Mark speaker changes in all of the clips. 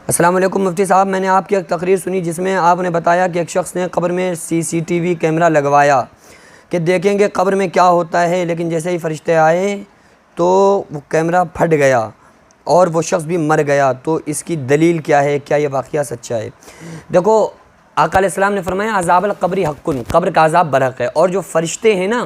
Speaker 1: السلام علیکم مفتی صاحب، میں نے آپ کی ایک تقریر سنی جس میں آپ نے بتایا کہ ایک شخص نے قبر میں CCTV کیمرہ لگوایا کہ دیکھیں گے قبر میں کیا ہوتا ہے، لیکن جیسے ہی فرشتے آئے تو وہ کیمرہ پھٹ گیا اور وہ شخص بھی مر گیا۔ تو اس کی دلیل کیا ہے؟ کیا یہ واقعہ سچا ہے؟ دیکھو، آقا علیہ السلام نے فرمایا عذاب القبر حقن، قبر کا عذاب برحق ہے۔ اور جو فرشتے ہیں نا،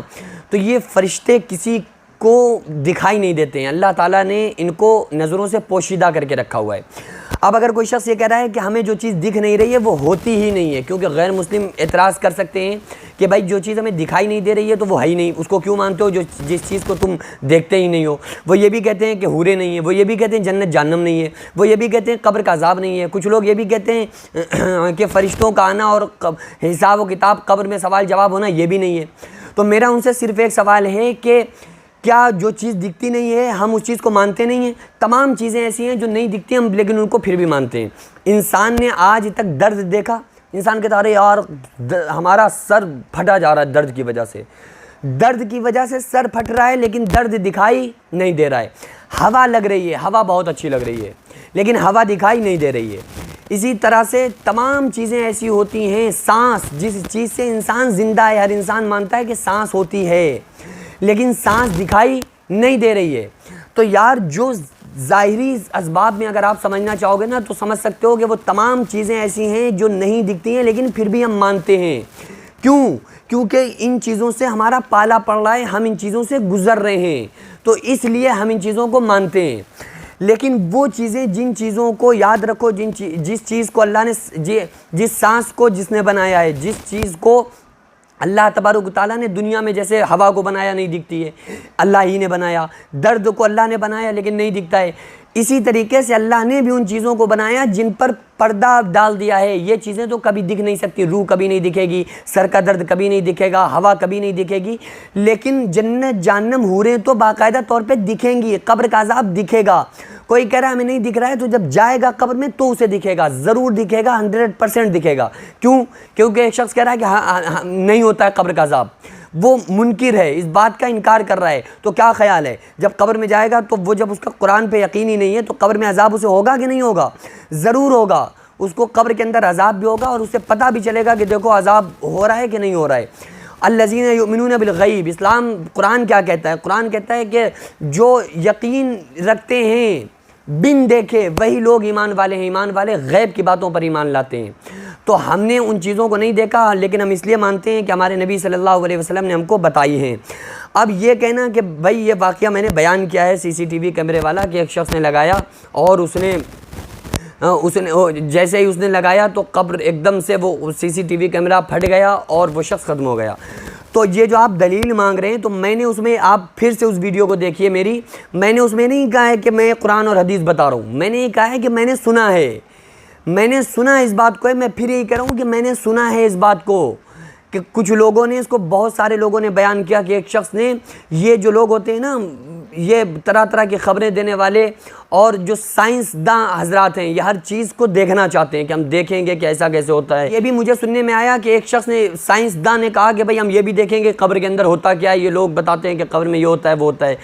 Speaker 1: تو یہ فرشتے کسی کو دکھائی نہیں دیتے ہیں، اللہ تعالیٰ نے ان کو نظروں سے پوشیدہ کر کے رکھا ہوا ہے۔ اب اگر کوئی شخص یہ کہہ رہا ہے کہ ہمیں جو چیز دکھ نہیں رہی ہے وہ ہوتی ہی نہیں ہے، کیونکہ غیر مسلم اعتراض کر سکتے ہیں کہ بھائی جو چیز ہمیں دکھائی نہیں دے رہی ہے تو وہ ہے ہی نہیں، اس کو کیوں مانتے ہو جس چیز کو تم دیکھتے ہی نہیں ہو۔ وہ یہ بھی کہتے ہیں کہ حوریں نہیں ہیں، وہ یہ بھی کہتے ہیں جنت جہنم نہیں ہے، وہ یہ بھی کہتے ہیں قبر کا عذاب نہیں ہے، کچھ لوگ یہ بھی کہتے ہیں کہ فرشتوں کا آنا اور حساب و کتاب قبر میں سوال جواب ہونا یہ بھی نہیں ہے۔ تو میرا ان سے صرف ایک سوال ہے کہ کیا جو چیز دکھتی نہیں ہے ہم اس چیز کو مانتے نہیں ہیں؟ تمام چیزیں ایسی ہیں جو نہیں دکھتی ہم لیکن ان کو پھر بھی مانتے ہیں۔ انسان نے آج تک درد دیکھا؟ انسان کہتا ہے یار ہمارا سر پھٹا جا رہا ہے درد کی وجہ سے، درد کی وجہ سے سر پھٹ رہا ہے لیکن درد دکھائی نہیں دے رہا ہے۔ ہوا لگ رہی ہے، ہوا بہت اچھی لگ رہی ہے لیکن ہوا دکھائی نہیں دے رہی ہے۔ اسی طرح سے تمام چیزیں ایسی ہوتی ہیں، سانس جس چیز سے انسان زندہ ہے، ہر انسان مانتا ہے کہ سانس ہوتی ہے لیکن سانس دکھائی نہیں دے رہی ہے۔ تو یار جو ظاہری اسباب میں اگر آپ سمجھنا چاہو گے نا تو سمجھ سکتے ہو کہ وہ تمام چیزیں ایسی ہیں جو نہیں دکھتی ہیں لیکن پھر بھی ہم مانتے ہیں۔ کیوں؟ کیونکہ ان چیزوں سے ہمارا پالا پڑ رہا ہے، ہم ان چیزوں سے گزر رہے ہیں، تو اس لیے ہم ان چیزوں کو مانتے ہیں۔ لیکن وہ چیزیں، جن چیزوں کو یاد رکھو، جس چیز کو اللہ نے، جس سانس کو جس نے بنایا ہے، جس چیز کو اللہ تبارک و تعالیٰ نے دنیا میں، جیسے ہوا کو بنایا نہیں دکھتی ہے، اللہ ہی نے بنایا، درد کو اللہ نے بنایا لیکن نہیں دکھتا ہے، اسی طریقے سے اللہ نے بھی ان چیزوں کو بنایا جن پر پردہ ڈال دیا ہے۔ یہ چیزیں تو کبھی دکھ نہیں سکتی، روح کبھی نہیں دکھے گی، سر کا درد کبھی نہیں دکھے گا، ہوا کبھی نہیں دکھے گی، لیکن جنت جہنم حوریں تو باقاعدہ طور پہ دکھیں گی، قبر کا عذاب دکھے گا۔ کوئی کہہ رہا ہے ہمیں نہیں دکھ رہا ہے، تو جب جائے گا قبر میں تو اسے دکھے گا، ضرور دکھے گا، 100% دکھے گا۔ کیوں؟ کیونکہ ایک شخص کہہ رہا ہے کہ نہیں ہوتا ہے قبر کا عذاب، وہ منکر ہے، اس بات کا انکار کر رہا ہے۔ تو کیا خیال ہے جب قبر میں جائے گا تو وہ جب اس کا قرآن پہ یقین ہی نہیں ہے تو قبر میں عذاب اسے ہوگا کہ نہیں ہوگا؟ ضرور ہوگا، اس کو قبر کے اندر عذاب بھی ہوگا اور اسے پتہ بھی چلے گا کہ دیکھو عذاب ہو رہا ہے کہ نہیں ہو رہا ہے۔ الذین یؤمنون بالغیب، اسلام قرآن کیا کہتا ہے؟ قرآن کہتا ہے کہ جو یقین رکھتے ہیں بن دیکھے وہی لوگ ایمان والے ہیں، ایمان والے غیب کی باتوں پر ایمان لاتے ہیں۔ تو ہم نے ان چیزوں کو نہیں دیکھا لیکن ہم اس لیے مانتے ہیں کہ ہمارے نبی صلی اللہ علیہ وسلم نے ہم کو بتائی ہیں۔ اب یہ کہنا کہ بھائی یہ واقعہ میں نے بیان کیا ہے CCTV کیمرے والا کہ ایک شخص نے لگایا اور اس نے جیسے ہی اس نے لگایا تو قبر ایک دم سے وہ CCTV کیمرہ پھٹ گیا اور وہ شخص ختم ہو گیا۔ تو یہ جو آپ دلیل مانگ رہے ہیں تو میں نے اس میں، آپ پھر سے اس ویڈیو کو دیکھیے میری، میں نے اس میں نہیں کہا ہے کہ میں قرآن اور حدیث بتا رہا ہوں، میں نے یہ کہا ہے کہ میں نے سنا ہے، میں نے سنا اس بات کو ہے۔ میں پھر یہی کہہ رہا ہوں کہ میں نے سنا ہے اس بات کو کہ کچھ لوگوں نے اس کو، بہت سارے لوگوں نے بیان کیا کہ ایک شخص نے، یہ جو لوگ ہوتے ہیں نا، یہ طرح طرح کی خبریں دینے والے اور جو سائنسداں حضرات ہیں، یہ ہر چیز کو دیکھنا چاہتے ہیں کہ ہم دیکھیں گے کہ ایسا کیسے ہوتا ہے۔ یہ بھی مجھے سننے میں آیا کہ ایک شخص نے، سائنسداں نے کہا کہ بھائی ہم یہ بھی دیکھیں گے قبر کے اندر ہوتا کیا ہے، یہ لوگ بتاتے ہیں کہ قبر میں یہ ہوتا ہے وہ ہوتا ہے۔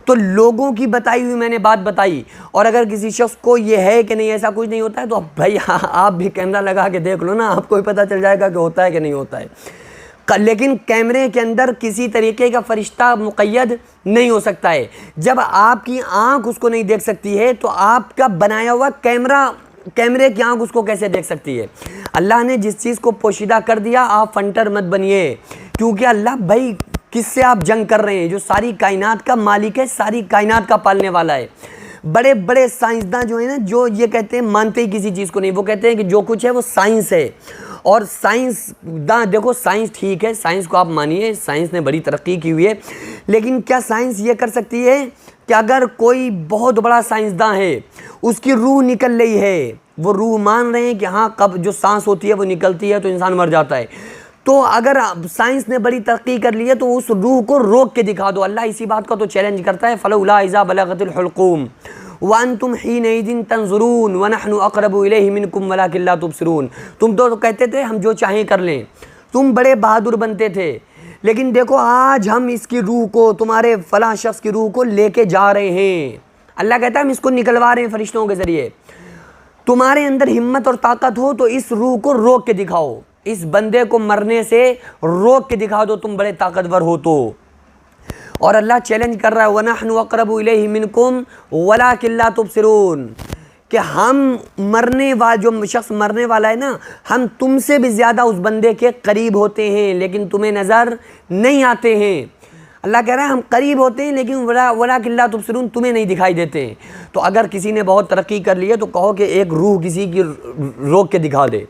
Speaker 1: تو لوگوں کی بتائی ہوئی میں نے بات بتائی، اور اگر کسی شخص کو یہ ہے کہ نہیں ایسا کچھ نہیں ہوتا ہے تو بھائی آپ بھی کیمرہ لگا کے دیکھ لو نا، آپ کو بھی پتہ چل جائے گا کہ ہوتا ہے کہ نہیں ہوتا ہے۔ لیکن کیمرے کے اندر کسی طریقے کا فرشتہ مقید نہیں ہو سکتا ہے۔ جب آپ کی آنکھ اس کو نہیں دیکھ سکتی ہے تو آپ کا بنایا ہوا کیمرے کی آنکھ اس کو کیسے دیکھ سکتی ہے؟ اللہ نے جس چیز کو پوشیدہ کر دیا، آپ فنٹر مت بنیے، کیونکہ اللہ بھائی کس سے آپ جنگ کر رہے ہیں؟ جو ساری کائنات کا مالک ہے، ساری کائنات کا پالنے والا ہے۔ بڑے بڑے سائنسداں جو ہیں نا، جو یہ کہتے ہیں، مانتے ہی کسی چیز کو نہیں، وہ کہتے ہیں کہ جو کچھ ہے وہ سائنس ہے۔ اور سائنسداں، دیکھو سائنس ٹھیک ہے، سائنس کو آپ مانیے، سائنس نے بڑی ترقی کی ہوئی ہے، لیکن کیا سائنس یہ کر سکتی ہے کہ اگر کوئی بہت بڑا سائنسداں ہے، اس کی روح نکل رہی ہے، وہ روح مان رہے ہیں کہ ہاں جو سانس ہوتی ہے وہ نکلتی ہے تو انسان مر جاتا ہے، تو اگر سائنس نے بڑی ترقی کر لی ہے تو اس روح کو روک کے دکھا دو۔ اللہ اسی بات کا تو چیلنج کرتا ہے، فلولا اذا بلغت الحلقوم وانتم حینئذ تنظرون ونحن اقرب الیہ منکم ولکن لا تبصرون۔ تم تو کہتے تھے ہم جو چاہیں کر لیں، تم بڑے بہادر بنتے تھے، لیکن دیکھو آج ہم اس کی روح کو، تمہارے فلاں شخص کی روح کو لے کے جا رہے ہیں۔ اللہ کہتا ہے ہم اس کو نکلوا رہے ہیں فرشتوں کے ذریعے۔ تمہارے اندر ہمت اور طاقت ہو تو اس روح کو روک کے دکھاؤ، اس بندے کو مرنے سے روک کے دکھا دو، تم بڑے طاقتور ہو تو۔ اور اللہ چیلنج کر رہا ہے وَنَحْنُ أَقْرَبُ إِلَيْهِ مِنْكُمْ وَلَكِنْ لَا تُبْصِرُونَ، کہ ہم جو شخص مرنے والا ہے نا، ہم تم سے بھی زیادہ اس بندے کے قریب ہوتے ہیں لیکن تمہیں نظر نہیں آتے ہیں۔ اللہ کہہ رہا ہے ہم قریب ہوتے ہیں لیکن وَلَكِنْ لَا تُبْصِرُونَ، تمہیں نہیں دکھائی دیتے ہیں۔ تو اگر کسی نے بہت ترقی کر لی ہے تو کہو کہ ایک روح کسی کی روک کے دکھا دے،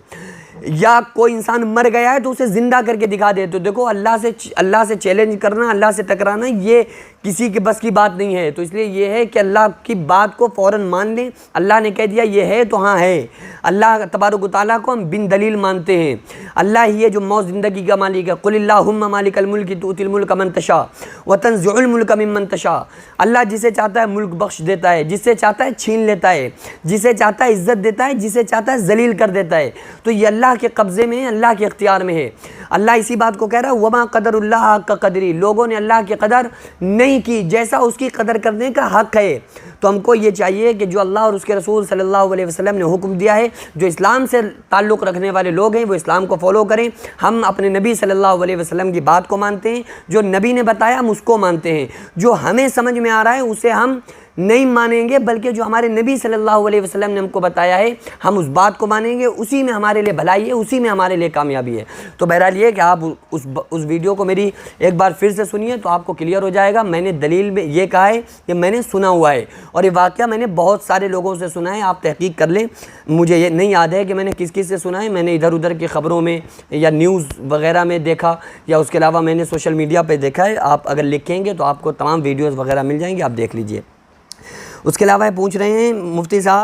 Speaker 1: یا کوئی انسان مر گیا ہے تو اسے زندہ کر کے دکھا دے۔ تو دیکھو اللہ سے چیلنج کرنا، اللہ سے ٹکرانا، یہ کسی کے بس کی بات نہیں ہے۔ تو اس لیے یہ ہے کہ اللہ کی بات کو فوراً مان لیں۔ اللہ نے کہہ دیا یہ ہے تو ہاں ہے۔ اللہ تبارک و تعالیٰ کو ہم بن دلیل مانتے ہیں۔ اللہ ہی ہے جو موت زندگی کا مالک ہے۔ قل اللہم مالک الملک تؤتی الملک من تشاء وتنزع الملک ممن تشاء۔ اللہ جسے چاہتا ہے ملک بخش دیتا ہے، جسے چاہتا ہے چھین لیتا ہے، جسے چاہتا ہے عزت دیتا ہے، جسے چاہتا ہے ذلیل کر دیتا ہے۔ تو یہ اللہ کے قبضے میں ہے، اللہ کے اختیار میں ہے۔ اللہ اسی بات کو کہہ رہا ہے وما قدر اللہ حق قدری، لوگوں نے اللہ کی قدر نہیں کی جیسا اس کی قدر کرنے کا حق ہے۔ تو ہم کو یہ چاہیے کہ جو اللہ اور اس کے رسول صلی اللہ علیہ وسلم نے حکم دیا ہے، جو اسلام سے تعلق رکھنے والے لوگ ہیں وہ اسلام کو فالو کریں۔ ہم اپنے نبی صلی اللہ علیہ وسلم کی بات کو مانتے ہیں، جو نبی نے بتایا ہم اس کو مانتے ہیں۔ جو ہمیں سمجھ میں آ رہا ہے اسے ہم نہیں مانیں گے، بلکہ جو ہمارے نبی صلی اللہ علیہ وسلم نے ہم کو بتایا ہے ہم اس بات کو مانیں گے، اسی میں ہمارے لیے بھلائی ہے، اسی میں ہمارے لیے کامیابی ہے۔ تو بہرحال یہ کہ آپ اس ویڈیو کو میری ایک بار پھر سے سنیے تو آپ کو کلیئر ہو جائے گا۔ میں نے دلیل میں یہ کہا ہے کہ میں نے سنا ہوا ہے، اور یہ واقعہ میں نے بہت سارے لوگوں سے سنا ہے، آپ تحقیق کر لیں۔ مجھے یہ نہیں یاد ہے کہ میں نے کس کس سے سنا ہے، میں نے ادھر ادھر کی خبروں میں یا نیوز وغیرہ میں دیکھا، یا اس کے علاوہ میں نے سوشل میڈیا پہ دیکھا ہے۔ آپ اگر لکھیں گے تو آپ کو تمام ویڈیوز وغیرہ مل جائیں گے، آپ دیکھ لیجئے۔ اس کے علاوہ پوچھ رہے ہیں مفتی صاحب